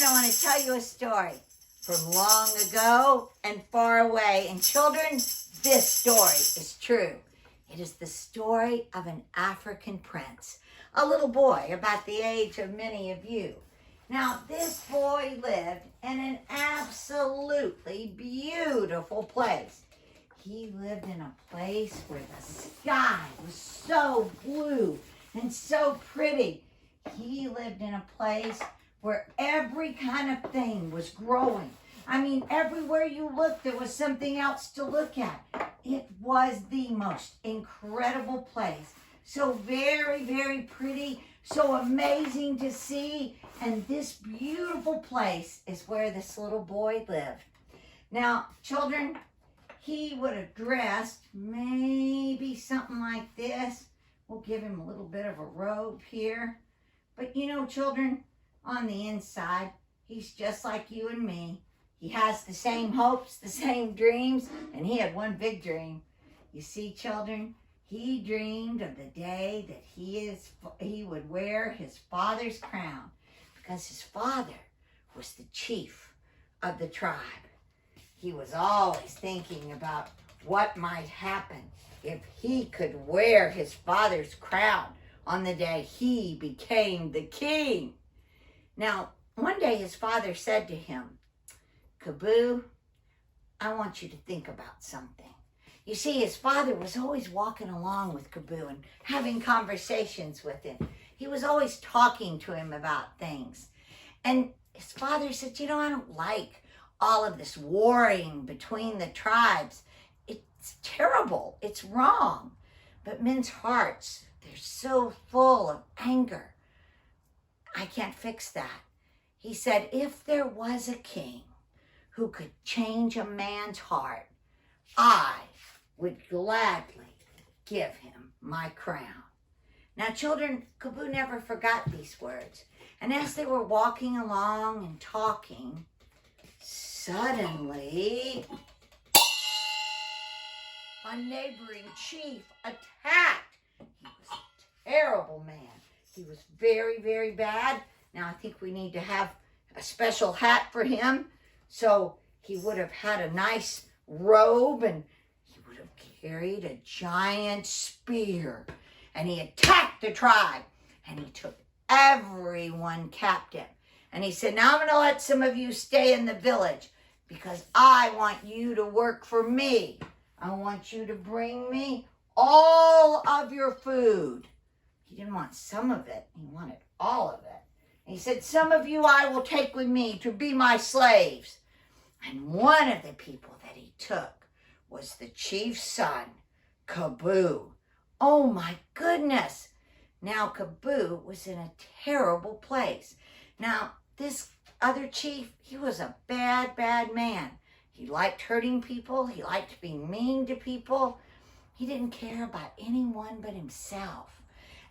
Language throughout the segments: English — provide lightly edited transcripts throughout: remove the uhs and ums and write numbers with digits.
I want to tell you a story from long ago and far away. And children, this story is true. It is the story of an African prince, a little boy about the age of many of you. Now, this boy lived in an absolutely beautiful place. He lived in a place where the sky was so blue and so pretty. He lived in a place where every kind of thing was growing. I mean, everywhere you looked, there was something else to look at. It was the most incredible place. So very, very pretty, so amazing to see. And this beautiful place is where this little boy lived. Now, children, he would have dressed maybe something like this. We'll give him a little bit of a robe here. But you know, children, on the inside, he's just like you and me. He has the same hopes, the same dreams, and he had one big dream. You see, children, he dreamed of the day that he would wear his father's crown, because his father was the chief of the tribe. He was always thinking about what might happen if he could wear his father's crown on the day he became the king. Now, one day his father said to him, "Kabu, I want you to think about something." You see, his father was always walking along with Kabu and having conversations with him. He was always talking to him about things. And his father said, "You know, I don't like all of this warring between the tribes. It's terrible. It's wrong. But men's hearts, they're so full of anger. I can't fix that." He said, "If there was a king who could change a man's heart, I would gladly give him my crown." Now, children, Kabu never forgot these words. And as they were walking along and talking, suddenly a neighboring chief attacked. He was a terrible man. He was very, very bad. Now, I think we need to have a special hat for him. So he would have had a nice robe, and he would have carried a giant spear. And he attacked the tribe, and he took everyone captive. And he said, "Now I'm going to let some of you stay in the village, because I want you to work for me. I want you to bring me all of your food." He didn't want some of it. He wanted all of it. And he said, "Some of you I will take with me to be my slaves." And one of the people that he took was the chief's son, Kabu. Oh my goodness. Now Kabu was in a terrible place. Now this other chief, he was a bad, bad man. He liked hurting people. He liked being mean to people. He didn't care about anyone but himself.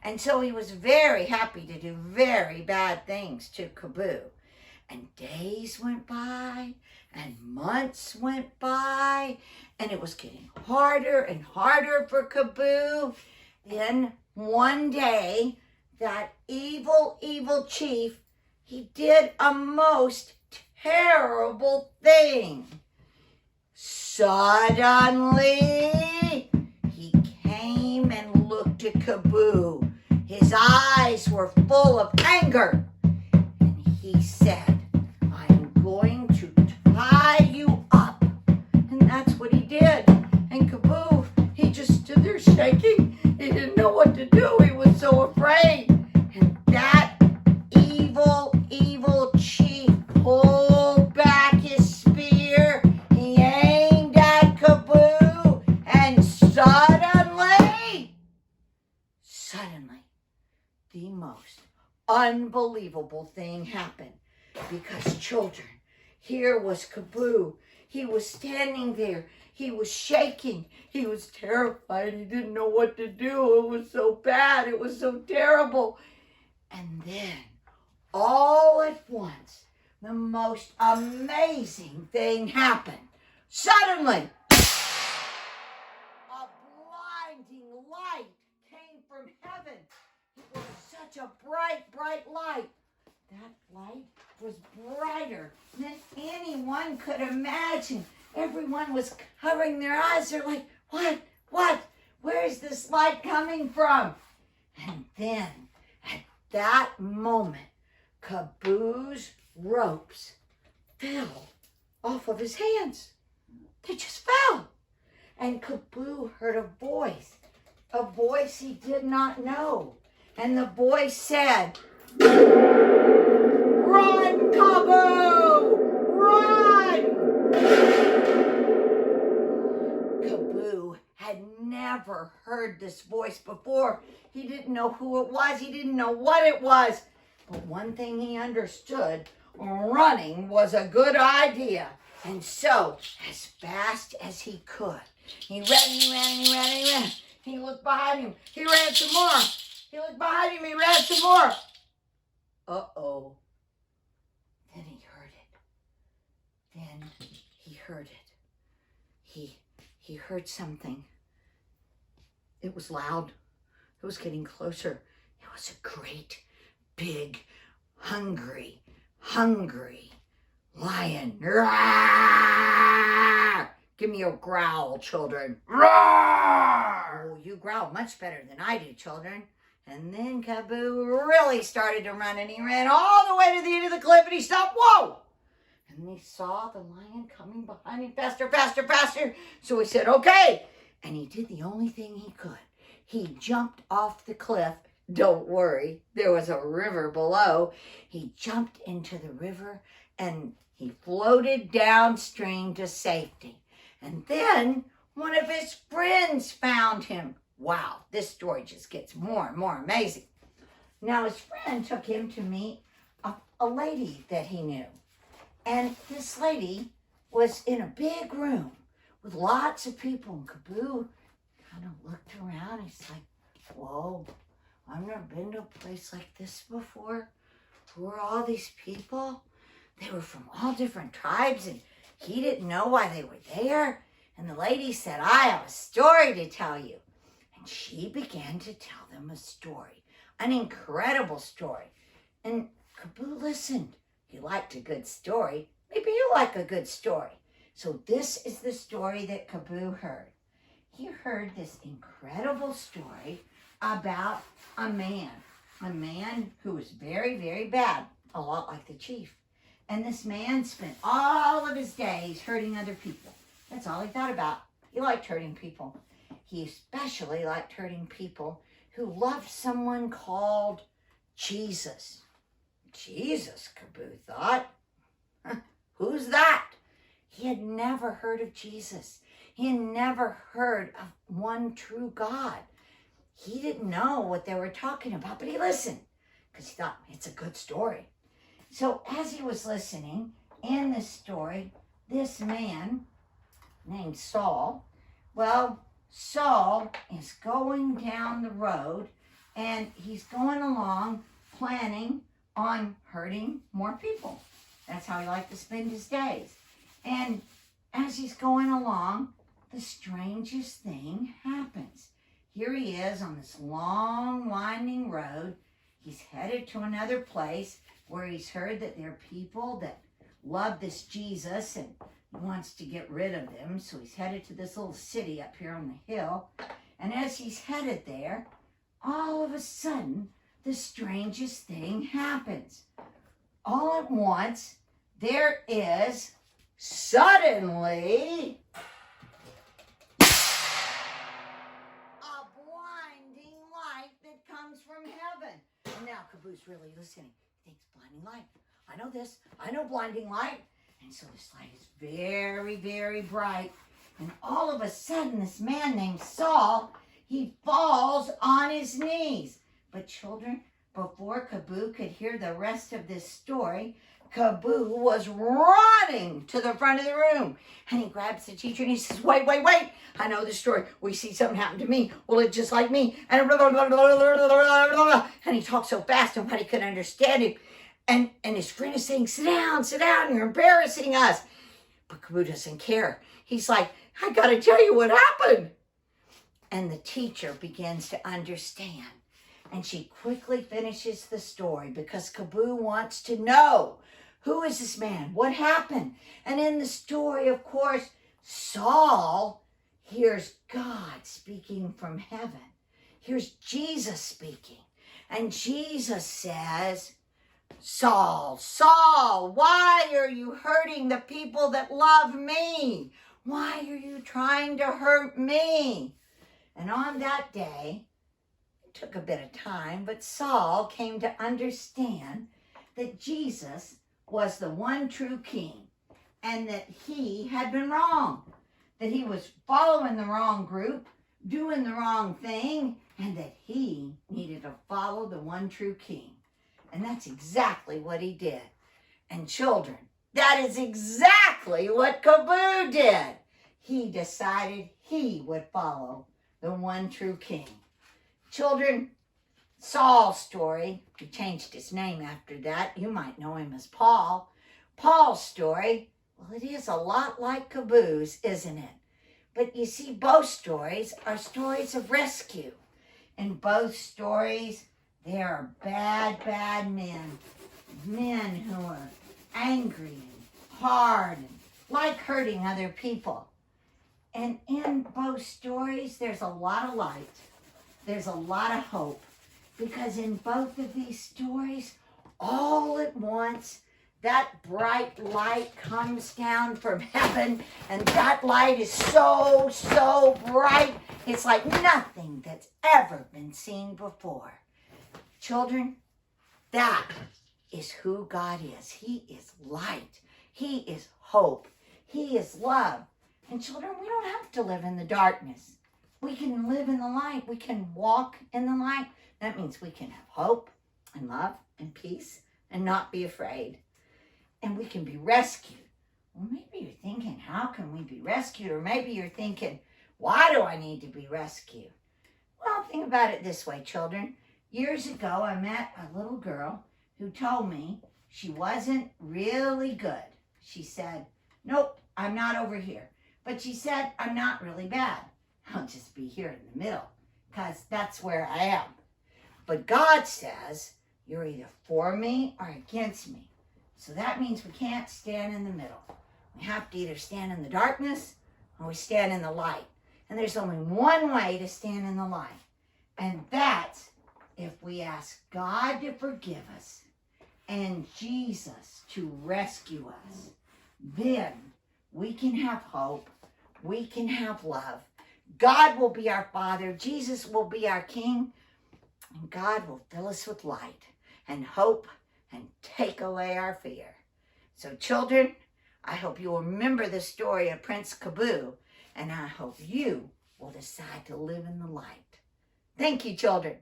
And so he was very happy to do very bad things to Kabu. And days went by, and months went by, and it was getting harder and harder for Kabu. Then one day, that evil, evil chief, he did a most terrible thing. Suddenly, he came and looked at Kabu. His eyes were full of anger. And he said, "I'm going to tie you up." And that's what he did. And Kabu, he just stood there shaking. He didn't know what to do. He was so afraid. And that evil, evil chief pulled back his spear. He aimed at Kabu, and suddenly, the most unbelievable thing happened. Because, children, here was Kabu. He was standing there. He was shaking. He was terrified. He didn't know what to do. It was so bad. It was so terrible. And then, all at once, the most amazing thing happened. Suddenly, a blinding light came from heaven. It was such a bright, bright light. That light was brighter than anyone could imagine. Everyone was covering their eyes. They're like, what? Where's this light coming from? And then, at that moment, Kabu's ropes fell off of his hands. They just fell. And Kabu heard a voice he did not know. And the voice said, "Run, Kabu! Run!" Kabu had never heard this voice before. He didn't know who it was. He didn't know what it was. But one thing he understood, running was a good idea. And so, as fast as he could, he ran. He looked behind him. He ran some more. He looked behind him. He ran some more. Uh-oh. Then he heard it. He heard something. It was loud. It was getting closer. It was a great, big, hungry lion. Roar! Give me a growl, children. Roar! Oh, you growl much better than I do, children. And then Kabu really started to run, and he ran all the way to the end of the cliff, and he stopped. Whoa! And he saw the lion coming behind him faster. So he said, okay. And he did the only thing he could. He jumped off the cliff. Don't worry, there was a river below. He jumped into the river, and he floated downstream to safety. And then one of his friends found him. Wow, this story just gets more and more amazing. Now his friend took him to meet a lady that he knew. And this lady was in a big room with lots of people. And Kabu kind of looked around. He's like, whoa, I've never been to a place like this before. Who are all these people? They were from all different tribes, and he didn't know why they were there. And the lady said, I have a story to tell you. And she began to tell them a story, an incredible story. And Kabu listened. He liked a good story. Maybe you like a good story. So this is the story that Kabu heard. He heard this incredible story about a man who was very, very bad, a lot like the chief. And this man spent all of his days hurting other people. That's all he thought about. He liked hurting people. He especially liked hurting people who loved someone called Jesus. Jesus, Kabu thought. Who's that? He had never heard of Jesus. He had never heard of one true God. He didn't know what they were talking about, but he listened because he thought it's a good story. So as he was listening in this story, this man named Saul, Saul is going down the road, and he's going along planning on hurting more people. That's how he liked to spend his days. And as he's going along, the strangest thing happens. Here he is on this long, winding road. He's headed to another place where he's heard that there are people that love this Jesus, and he wants to get rid of them. So he's headed to this little city up here on the hill. And as he's headed there, all of a sudden, the strangest thing happens. All at once, there is suddenly a blinding light that comes from heaven. And now Kabu's really listening. He thinks, blinding light. I know this. I know blinding light. And so this light is very, very bright. And all of a sudden, this man named Saul, he falls on his knees. But children, before Kabu could hear the rest of this story, Kabu was running to the front of the room. And he grabs the teacher and he says, wait. I know this story. We see something happen to me. Well, it's just like me. And he talked so fast nobody could understand him. And his friend is saying, sit down, you're embarrassing us. But Kabu doesn't care. He's like, I got to tell you what happened. And the teacher begins to understand. And she quickly finishes the story because Kabu wants to know Who is this man? What happened? And in the story, of course, Saul hears God speaking from heaven. Here's Jesus speaking. And Jesus says, Saul, Saul, why are you hurting the people that love me? Why are you trying to hurt me? And on that day, it took a bit of time, but Saul came to understand that Jesus was the one true king and that he had been wrong, that he was following the wrong group, doing the wrong thing, and that he needed to follow the one true king. And that's exactly what he did. And children, that is exactly what Kabu did. He decided he would follow the one true king. Children, Saul's story, he changed his name after that. You might know him as Paul. Paul's story, well, it is a lot like Kabu's, isn't it? But you see, both stories are stories of rescue. In both stories, there are bad, bad men. Men who are angry and hard and like hurting other people. And in both stories, there's a lot of light. There's a lot of hope. Because in both of these stories, all at once, that bright light comes down from heaven, and that light is so, so bright, it's like nothing that's ever been seen before. Children, that is who God is. He is light. He is hope. He is love. And children, we don't have to live in the darkness. We can live in the light. We can walk in the light. That means we can have hope and love and peace and not be afraid. And we can be rescued. Well, maybe you're thinking, how can we be rescued? Or maybe you're thinking, why do I need to be rescued? Well, think about it this way, children. Years ago, I met a little girl who told me she wasn't really good. She said, nope, I'm not over here. But she said, I'm not really bad. I'll just be here in the middle, because that's where I am. But God says, you're either for me or against me. So that means we can't stand in the middle. We have to either stand in the darkness or we stand in the light. And there's only one way to stand in the light. And that's if we ask God to forgive us and Jesus to rescue us. Then we can have hope. We can have love. God will be our Father. Jesus will be our King. And God will fill us with light and hope and take away our fear. So children, I hope you'll remember the story of Prince Kabu, and I hope you will decide to live in the light. Thank you, children.